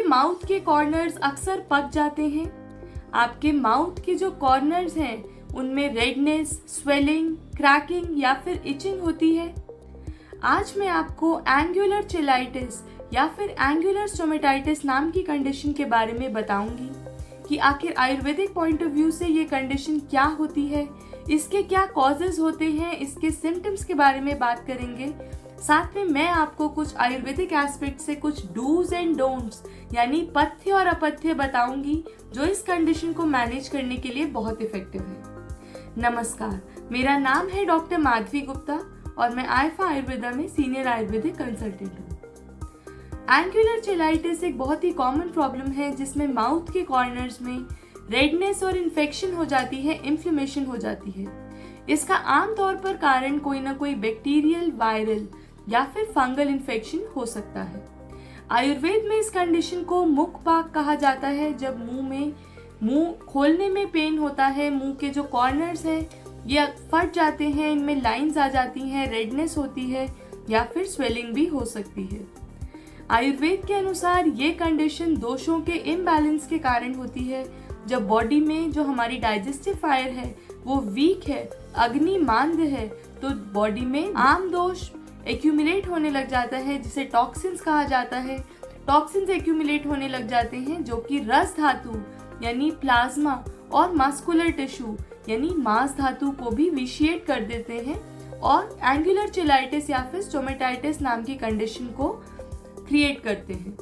Mouth के corners अक्सर पक जाते हैं? आपके माउथ के जो कॉर्नर्स हैं उनमें रेडनेस, स्वेलिंग, क्रैकिंग या फिर इचिंग होती है? आज मैं आपको एंगुलर चिलाइटिस या फिर एंगुलर स्टोमेटाइटिस नाम की कंडीशन के बारे में बताऊंगी कि आखिर आयुर्वेदिक पॉइंट ऑफ व्यू से ये कंडीशन क्या होती है, इसके क्या कॉजेज होते हैं, इसके सिम्टम्स के बारे में बात करेंगे। साथ में मैं आपको कुछ आयुर्वेदिक एस्पेक्ट से कुछ डूज एंड डोंट्स यानी पथ्य और अपथ्य बताऊंगी जो इस कंडीशन को मैनेज करने के लिए बहुत इफेक्टिव है। नमस्कार, मेरा नाम है डॉक्टर माधवी गुप्ता और मैं आइफा आयुर्वेदा में सीनियर आयुर्वेदिक कंसल्टेंट हूँ। एंगुलर चिलाइटिस एक बहुत ही कॉमन प्रॉब्लम है जिसमें माउथ के कॉर्नर्स में रेडनेस और इन्फेक्शन हो जाती है, इन्फ्लेमेशन हो जाती है। इसका आमतौर पर कारण कोई ना कोई बैक्टीरियल, वायरल या फिर फंगल इन्फेक्शन हो सकता है। आयुर्वेद में इस कंडीशन को मुखपाक कहा जाता है जब मुंह खोलने में पेन होता है, मुंह के जो कॉर्नर्स हैं ये फट जाते हैं, इनमें लाइंस आ जाती हैं, रेडनेस होती है या फिर स्वेलिंग भी हो सकती है। आयुर्वेद के अनुसार ये कंडीशन दोषों के इम्बैलेंस के कारण होती है। जब बॉडी में जो हमारी डाइजेस्टिव फायर है वो वीक है, अग्नि मांद है, तो बॉडी में आम दोष एक्यूमुलेट होने लग जाता है जिसे टॉक्सिन्स कहा जाता है। टॉक्सिन्स एक्यूमुलेट होने लग जाते हैं जो कि रस धातु यानी प्लाज्मा और मस्कुलर टिश्यू यानी मांस धातु को भी विशिएट कर देते हैं और एंगुलर चिलाइटिस या फिर स्टोमेटाइटिस नाम की कंडीशन को क्रिएट करते हैं।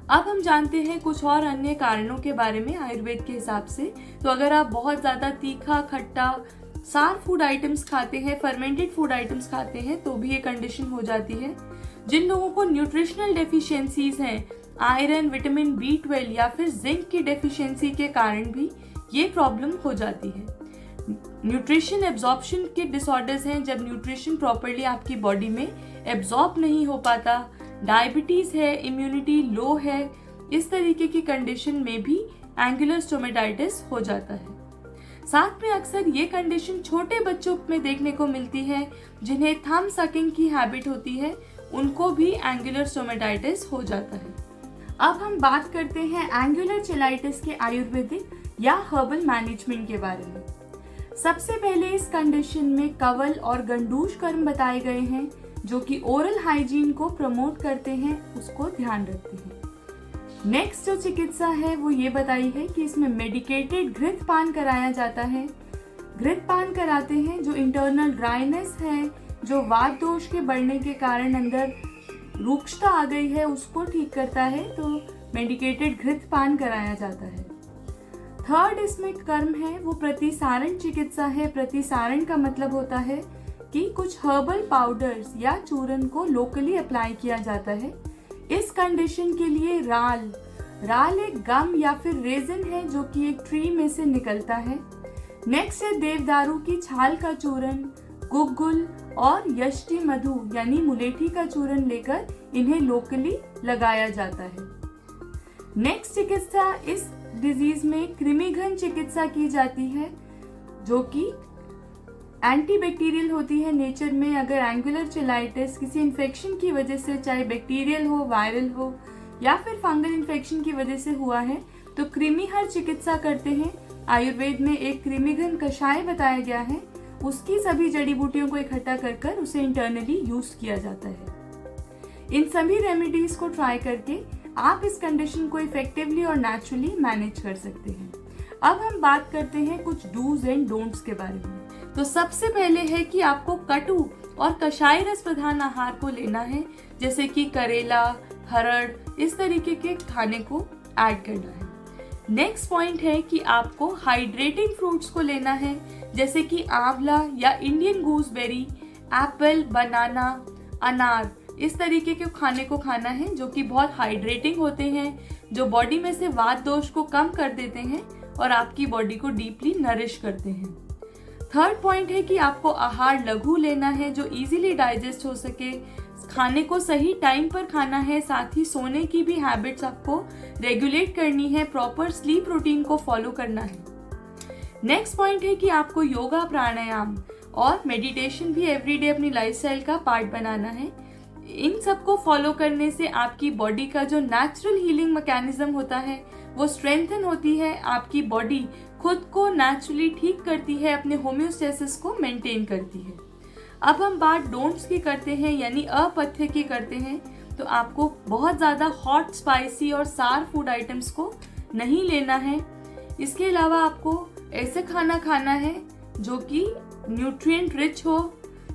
अब हम जानते हैं कुछ और अन्य कारणों के बारे में आयुर्वेद के हिसाब से। तो अगर आप बहुत ज़्यादा तीखा, खट्टा, सार फूड आइटम्स खाते हैं, फर्मेंटेड फूड आइटम्स खाते हैं तो भी ये कंडीशन हो जाती है। जिन लोगों को न्यूट्रिशनल डेफिशिएंसीज हैं, आयरन, विटामिन B12 या फिर जिंक की डेफिशिएंसी के कारण भी ये प्रॉब्लम हो जाती है। न्यूट्रिशन एब्जॉर्प्शन के डिसऑर्डर्स हैं जब न्यूट्रिशन प्रॉपर्ली आपकी बॉडी में एब्जॉर्ब नहीं हो पाता, डायबिटीज है, इम्यूनिटी लो है, इस तरीके की कंडीशन में भी एंगुलर स्टोमेटाइटिस हो जाता है। साथ में अक्सर ये कंडीशन छोटे बच्चों में देखने को मिलती है जिन्हें थंब सकिंग की हैबिट होती है, उनको भी एंगुलर स्टोमेटाइटिस हो जाता है। अब हम बात करते हैं एंगुलर चिलाइटिस के आयुर्वेदिक या हर्बल मैनेजमेंट के बारे में। सबसे पहले इस कंडीशन में कवल और गंडूश कर्म बताए गए हैं जो कि ओरल हाइजीन को प्रमोट करते हैं, उसको ध्यान रखते हैं। नेक्स्ट जो चिकित्सा है वो ये बताई है कि इसमें मेडिकेटेड घृत पान कराया जाता है। घृत पान कराते हैं जो इंटरनल ड्राइनेस है, जो वात दोष के बढ़ने के कारण अंदर रुक्षता आ गई है, उसको ठीक करता है, तो मेडिकेटेड घृत पान कराया जाता है। थर्ड इसमें कर्म है वो प्रतिसारण चिकित्सा है। प्रतिसारण का मतलब होता है कि कुछ हर्बल पाउडर्स या चूरन को लोकली अप्लाई किया जाता है। इस कंडीशन के लिए राल एक गम या फिर रेजिन है जो कि एक ट्री में से निकलता है। नेक्स्ट है देवदारू की छाल का चूरन, गुग्गुल और यष्टि मधु यानी मुलेठी का चूरन लेकर इन्हें लोकली लगाया जाता है। नेक्स्ट चिकित्सा इस डिजीज में कृमिघन चिकित्सा की जाती है जो कि एंटीबैक्टीरियल होती है नेचर में। अगर एंगुलर चिलाइटिस किसी इन्फेक्शन की वजह से, चाहे बैक्टीरियल हो, वायरल हो या फिर फंगल इन्फेक्शन की वजह से हुआ है तो कृमिहर चिकित्सा करते हैं। आयुर्वेद में एक कृमिघन कषाय बताया गया है, उसकी सभी जड़ी बूटियों को इकट्ठा कर उसे इंटरनली यूज किया जाता है। इन सभी रेमेडीज को ट्राई करके आप इस कंडीशन को इफेक्टिवली और नेचुरली मैनेज कर सकते हैं। अब हम बात करते हैं कुछ डूज एंड डोंट्स के बारे में। तो सबसे पहले है कि आपको कटु और कषाय रस प्रधान आहार को लेना है, जैसे कि करेला, हरड़, इस तरीके के खाने को ऐड करना है। नेक्स्ट पॉइंट है कि आपको हाइड्रेटिंग फ्रूट्स को लेना है, जैसे कि आंवला या इंडियन गूसबेरी, एप्पल, बनाना, अनार, इस तरीके के खाने को खाना है जो कि बहुत हाइड्रेटिंग होते हैं, जो बॉडी में से वात दोष को कम कर देते हैं और आपकी बॉडी को डीपली नरिश करते हैं। थर्ड पॉइंट है कि आपको आहार लघु लेना है जो इजीली डाइजेस्ट हो सके, खाने को सही टाइम पर खाना है, साथ ही सोने की भी हैबिट्स आपको रेगुलेट करनी है, प्रॉपर स्लीप रूटीन को फॉलो करना है। नेक्स्ट पॉइंट है कि आपको योगा, प्राणायाम और मेडिटेशन भी एवरीडे अपनी लाइफस्टाइल का पार्ट बनाना है। इन सबको फॉलो करने से आपकी बॉडी का जो नेचुरल हीलिंग मैकेनिज्म होता है वो स्ट्रेंथन होती है। आपकी बॉडी खुद को नेचुरली ठीक करती है, अपने होम्योस्टेसिस को मेंटेन करती है। अब हम बात डोंट्स की करते हैं, यानी अपथ्य की करते हैं। तो आपको बहुत ज़्यादा हॉट, स्पाइसी और सार फूड आइटम्स को नहीं लेना है। इसके अलावा आपको ऐसे खाना खाना है जो कि न्यूट्रिएंट रिच हो,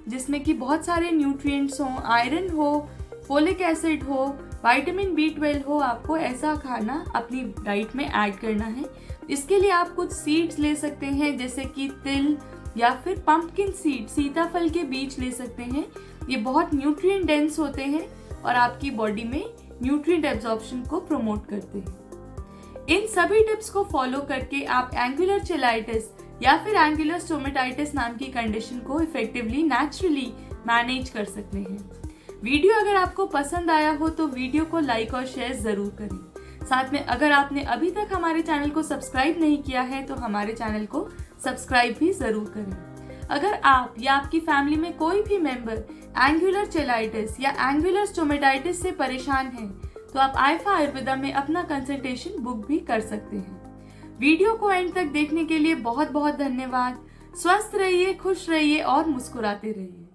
जिसमें कि बहुत सारे न्यूट्रिएंट्स हों, आयरन हो, फोलिक एसिड हो, विटामिन B12 हो। आपको ऐसा खाना अपनी डाइट में ऐड करना है। इसके लिए आप कुछ सीड्स ले सकते हैं, जैसे कि तिल या फिर पंपकिन सीड, सीताफल के बीज ले सकते हैं। ये बहुत न्यूट्रिएंट डेंस होते हैं और आपकी बॉडी में न्यूट्रिएंट एब्जॉर्प्शन को प्रमोट करते हैं। इन सभी टिप्स को फॉलो करके आप एंगुलर चेलाइटिस या फिर एंगुलर स्टोमेटाइटिस नाम की कंडीशन को इफेक्टिवली नेचुरली मैनेज कर सकते हैं। वीडियो अगर आपको पसंद आया हो तो वीडियो को लाइक और शेयर जरूर करें। साथ में अगर आपने अभी तक हमारे चैनल को सब्सक्राइब नहीं किया है तो हमारे चैनल को सब्सक्राइब भी जरूर करें। अगर आप या आपकी फैमिली में कोई भी मेंबर एंगुलर चेलाइटिस या एंगुलर स्टोमेटाइटिस से परेशान है तो आप आईफा आयुर्वेदा में अपना कंसल्टेशन बुक भी कर सकते हैं। वीडियो को एंड तक देखने के लिए बहुत बहुत धन्यवाद। स्वस्थ रहिए, खुश रहिए और मुस्कुराते रहिए।